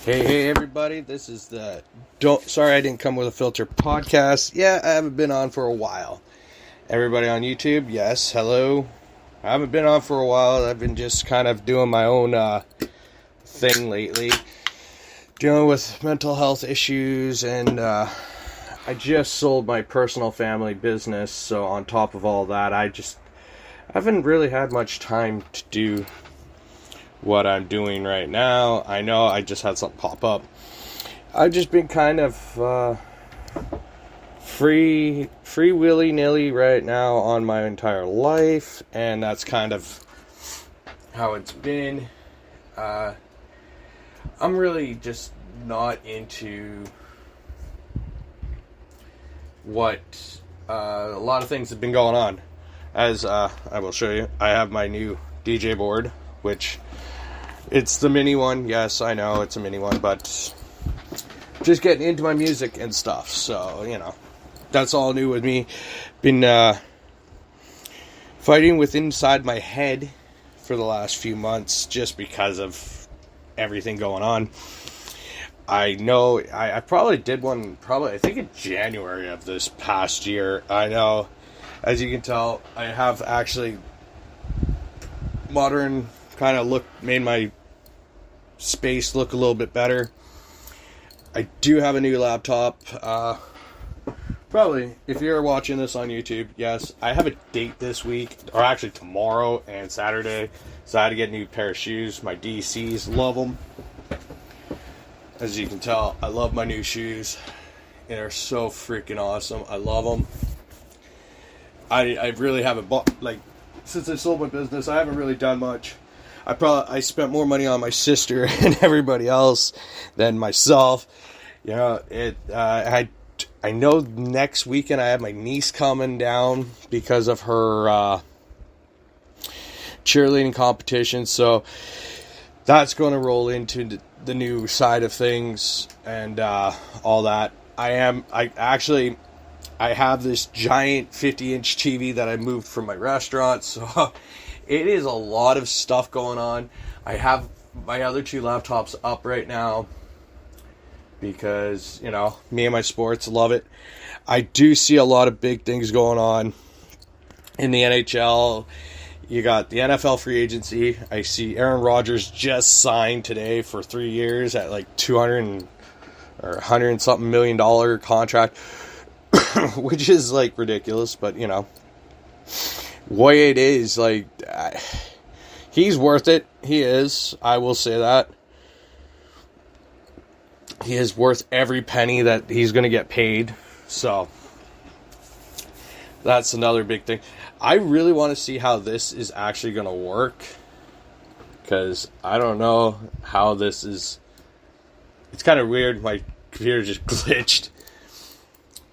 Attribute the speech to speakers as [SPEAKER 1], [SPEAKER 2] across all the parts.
[SPEAKER 1] Hey everybody, this is the Sorry I didn't come with a filter podcast. Yeah, I haven't been on for a while. Everybody on YouTube, yes, hello. I haven't been on for a while. I've been just kind of doing my own thing lately. Dealing with mental health issues, and I just sold my personal family business, so on top of all that, I haven't really had much time to do what I'm doing right now. I know I just had something pop up. I've just been kind of free willy-nilly right now on my entire life, and that's kind of how it's been. I'm really just not into what a lot of things have been going on. As I will show you, I have my new DJ board, which it's the mini one. Yes, I know it's a mini one, but just getting into my music and stuff. So, that's all new with me. Been fighting with inside my head for the last few months just because of everything going on. I know I probably did one, I think in January of this past year. I know, as you can tell, I have actually modern kind of made my space look a little bit better. I do have a new laptop. Probably, if you're watching this on YouTube, yes, I have a date this week, or actually tomorrow and Saturday, so I had to get a new pair of shoes. My DCs, love them. As you can tell, I love my new shoes. They're so freaking awesome. I love them. I really haven't bought, since I sold my business, I haven't really done much. I spent more money on my sister and everybody else than myself. I know next weekend I have my niece coming down because of her cheerleading competition, so that's going to roll into the new side of things and all that. I have this giant 50-inch TV that I moved from my restaurant, so it is a lot of stuff going on. I have my other two laptops up right now because, me and my sports, love it. I do see a lot of big things going on in the NHL. You got the NFL free agency. I see Aaron Rodgers just signed today for 3 years at $200 or $100 something million contract, which is ridiculous, but way it is, he's worth it. He is. I will say that. He is worth every penny that he's going to get paid. So, that's another big thing. I really want to see how this is actually going to work, because I don't know how this is. It's kind of weird. My computer just glitched.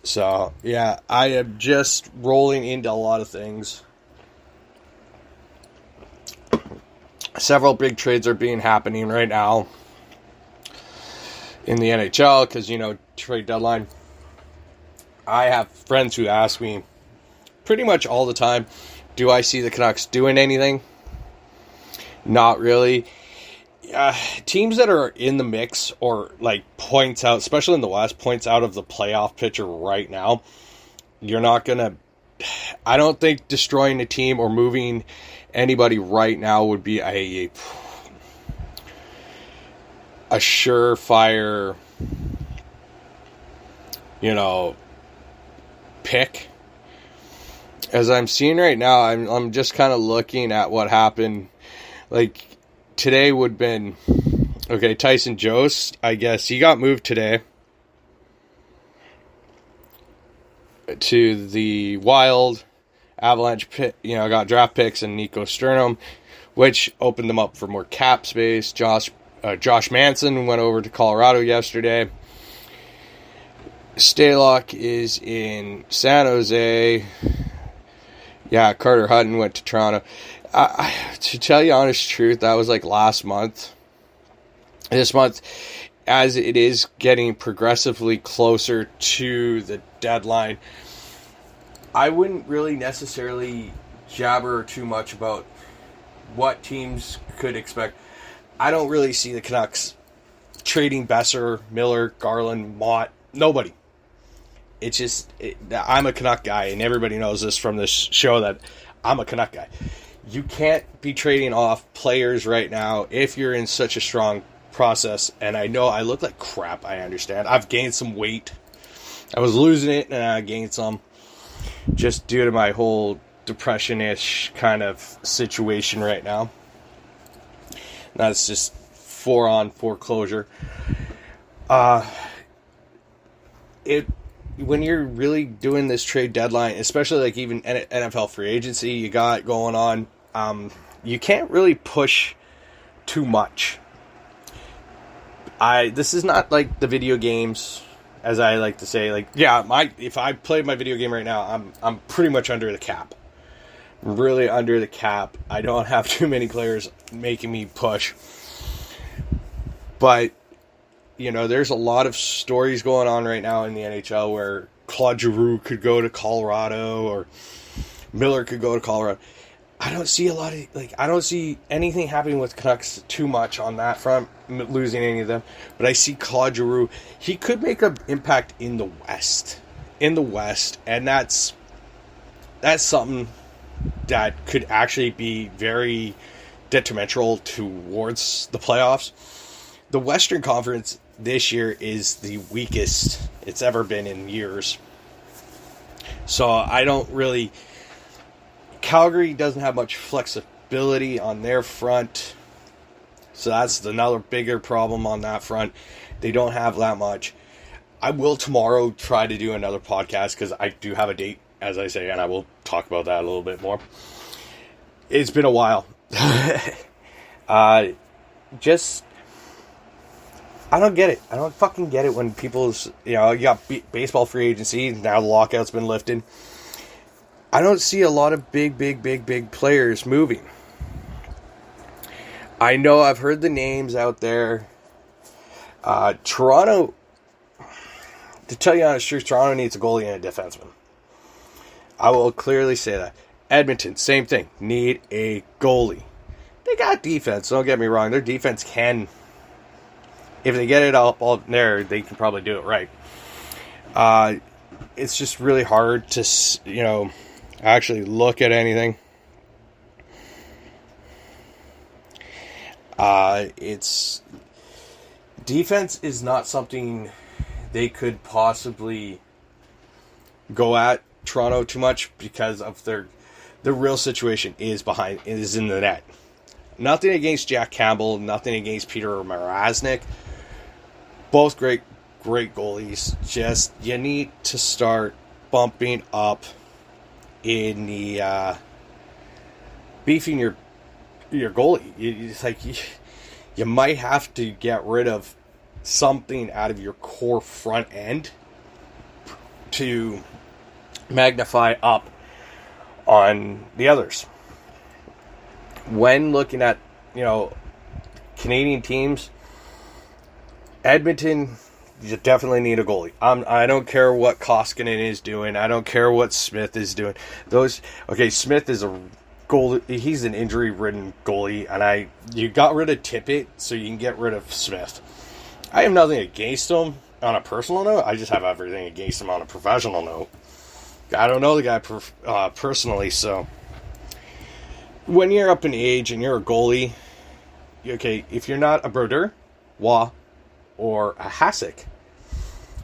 [SPEAKER 1] So, yeah, I am just rolling into a lot of things. Several big trades are happening right now in the NHL because, trade deadline. I have friends who ask me pretty much all the time, do I see the Canucks doing anything? Not really. Teams that are in the mix or points out, especially in the West, points out of the playoff picture right now, you're not going to, I don't think destroying a team or moving anybody right now would be a surefire, pick. As I'm seeing right now, I'm just kind of looking at what happened. Today would have been, Tyson Jost, I guess, he got moved today to the Wild. Avalanche, got draft picks and Nico Sternum, which opened them up for more cap space. Josh Manson went over to Colorado yesterday. Stalock is in San Jose. Yeah, Carter Hutton went to Toronto. To tell you the honest truth, that was last month. This month, as it is getting progressively closer to the deadline, I wouldn't really necessarily jabber too much about what teams could expect. I don't really see the Canucks trading Besser, Miller, Garland, Mott. Nobody. It's just, I'm a Canuck guy, and everybody knows this from this show that I'm a Canuck guy. You can't be trading off players right now if you're in such a strong process. And I know I look like crap, I understand. I've gained some weight. I was losing it, and I gained some just due to my whole depression-ish kind of situation right now. That's just 4-on-4 closure. When you're really doing this trade deadline, especially like even NFL free agency you got going on, you can't really push too much. This is not like the video games, as I like to say. Like, yeah, if I played my video game right now, I'm pretty much under the cap. Really under the cap. I don't have too many players making me push. But, you know, there's a lot of stories going on right now in the NHL where Claude Giroux could go to Colorado or Miller could go to Colorado. I don't see I don't see anything happening with Canucks too much on that front, losing any of them. But I see Claude Giroux. He could make an impact in the West. And that's something that could actually be very detrimental towards the playoffs. The Western Conference this year is the weakest it's ever been in years. So I don't really... Calgary doesn't have much flexibility on their front. So that's another bigger problem on that front. They don't have that much. I will tomorrow try to do another podcast because I do have a date, as I say, and I will talk about that a little bit more. It's been a while. I don't get it. I don't fucking get it when people's, you got baseball free agency, now the lockout's been lifted. I don't see a lot of big players moving. I know I've heard the names out there. Toronto, to tell you honest truth, Toronto needs a goalie and a defenseman. I will clearly say that. Edmonton, same thing. Need a goalie. They got defense, don't get me wrong. Their defense can, if they get it up all there, they can probably do it right. It's just really hard to, actually look at anything. Defense is not something they could possibly go at Toronto too much because of the real situation is in the net. Nothing against Jack Campbell, nothing against Peter Mrazek. Both great goalies. Just you need to start bumping up in the beefing your goalie. It's like you might have to get rid of something out of your core front end to magnify up on the others. When looking at, Canadian teams, Edmonton, you definitely need a goalie. I don't care what Koskinen is doing. I don't care what Smith is doing. Smith is a goalie. He's an injury-ridden goalie, and you got rid of Tippett, so you can get rid of Smith. I have nothing against him on a personal note. I just have everything against him on a professional note. I don't know the guy personally, so when you're up in age and you're a goalie, if you're not a Brodeur, Waugh, or a Hasek,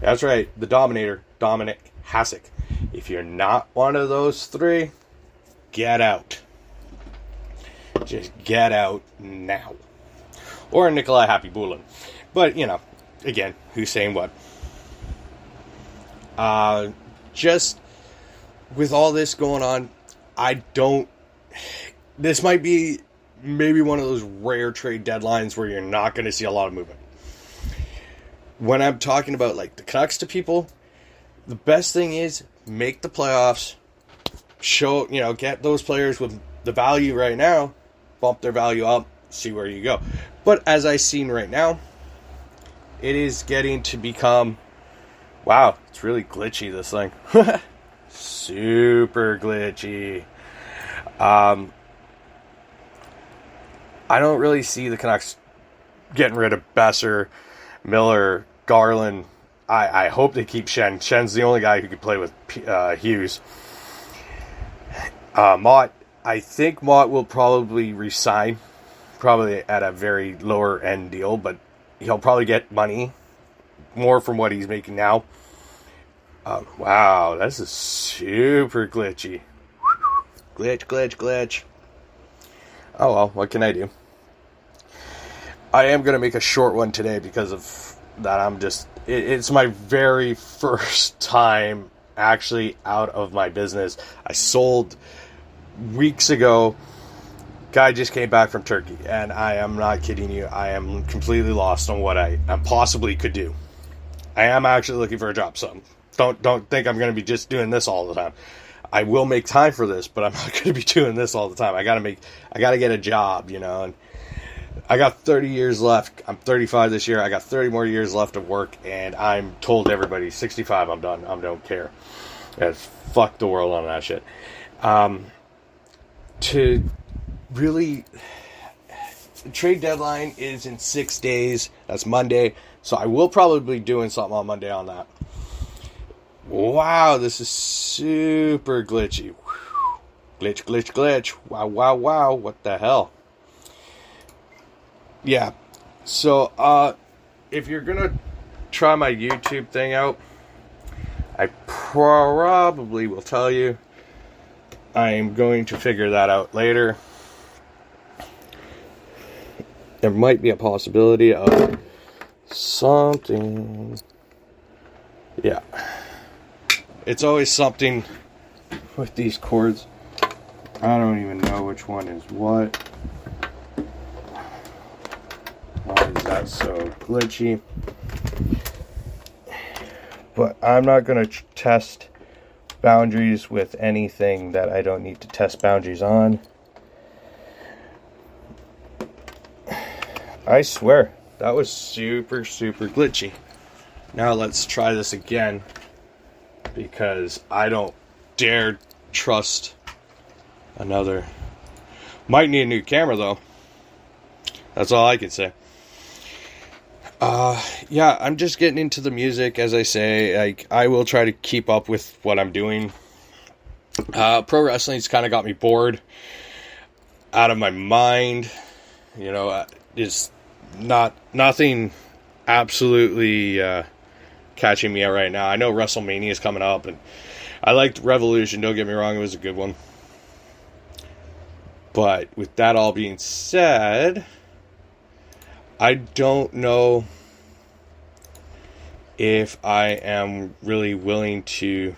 [SPEAKER 1] that's right, the Dominator, Dominic Hasek. If you're not one of those three, get out. Just get out now. Or Nikolai Happy Bulin. But, again, who's saying what? Just with all this going on, this might be maybe one of those rare trade deadlines where you're not going to see a lot of movement. When I'm talking about like the Canucks to people, the best thing is make the playoffs, show, get those players with the value right now, bump their value up, see where you go. But as I've seen right now, it is getting to become, wow, it's really glitchy, this thing. Super glitchy. I don't really see the Canucks getting rid of Besser. Miller, Garland. I hope they keep Shen. Shen's the only guy who could play with Hughes. Mott, I think Mott will probably resign, probably at a very lower end deal, but he'll probably get money, more from what he's making now. Wow, this is super glitchy. Glitch. Oh well, what can I do? I am going to make a short one today because of that. It's my very first time actually out of my business. I sold weeks ago. Guy just came back from Turkey, and I am not kidding you. I am completely lost on what I possibly could do. I am actually looking for a job, so don't think I'm going to be just doing this all the time. I will make time for this, but I'm not going to be doing this all the time. I got to get a job, and I got 30 years left. I'm 35 this year. I got 30 more years left of work, and I'm told everybody 65. I'm done. I don't care. Fuck the world on that shit. To really, the trade deadline is in 6 days. That's Monday. So I will probably be doing something on Monday on that. Wow, this is super glitchy. Glitch. Wow. What the hell? Yeah. So, if you're gonna try my YouTube thing out, I probably will tell you. I'm going to figure that out later. There might be a possibility of something. Yeah. It's always something with these cords. I don't even know which one is what. Why is that so glitchy? But I'm not going to test boundaries with anything that I don't need to test boundaries on. I swear, that was super glitchy. Now let's try this again, because I don't dare trust another. Might need a new camera though. That's all I can say. Yeah, I'm just getting into the music, as I say. Like, I will try to keep up with what I'm doing. Pro wrestling's kind of got me bored out of my mind. It's nothing absolutely catching me out right now. I know WrestleMania is coming up, and I liked Revolution. Don't get me wrong, it was a good one. But with that all being said, I don't know if I am really willing to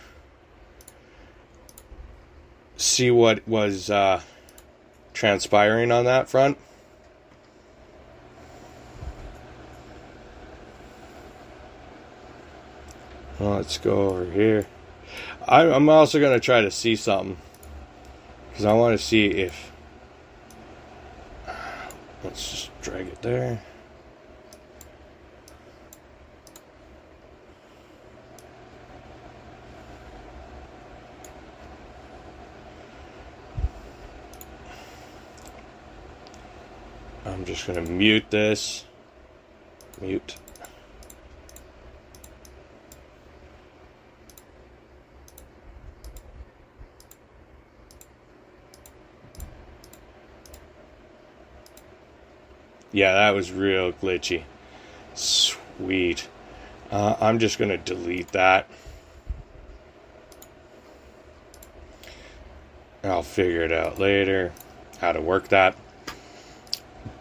[SPEAKER 1] see what was transpiring on that front. Well, let's go over here. I'm also going to try to see something, because I want to see if... Let's just drag it there. I'm just going to mute this. Mute. Yeah, that was real glitchy. Sweet. I'm just going to delete that. I'll figure it out later, how to work that.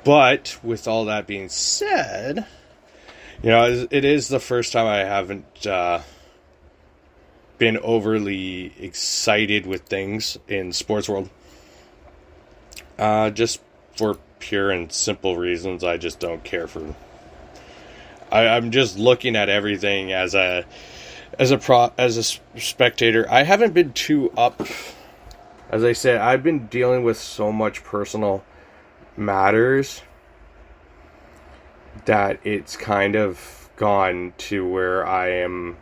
[SPEAKER 1] But with all that being said, it is the first time I haven't been overly excited with things in sports world. Just for pure and simple reasons. I just don't care for. I'm just looking at everything as a spectator. I haven't been too up. As I said, I've been dealing with so much personal matters that it's kind of gone to where I've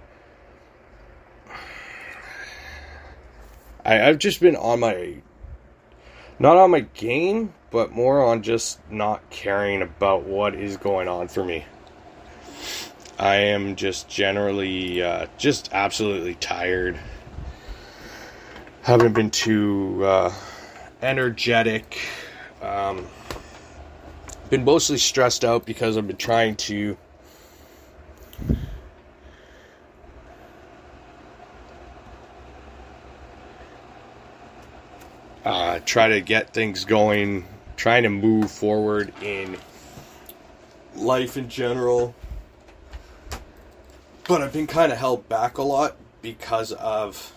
[SPEAKER 1] just been on my, not on my game, but more on just not caring about what is going on for me. I am just generally just absolutely tired. Haven't been too energetic. Been mostly stressed out because I've been trying to try to get things going, trying to move forward in life in general. But I've been kind of held back a lot because of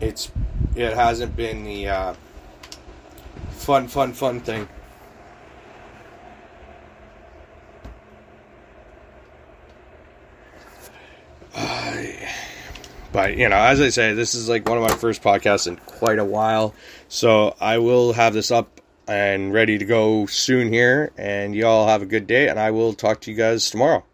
[SPEAKER 1] it hasn't been the fun thing. But, as I say, this is like one of my first podcasts in quite a while. So I will have this up and ready to go soon here. And y'all have a good day. And I will talk to you guys tomorrow.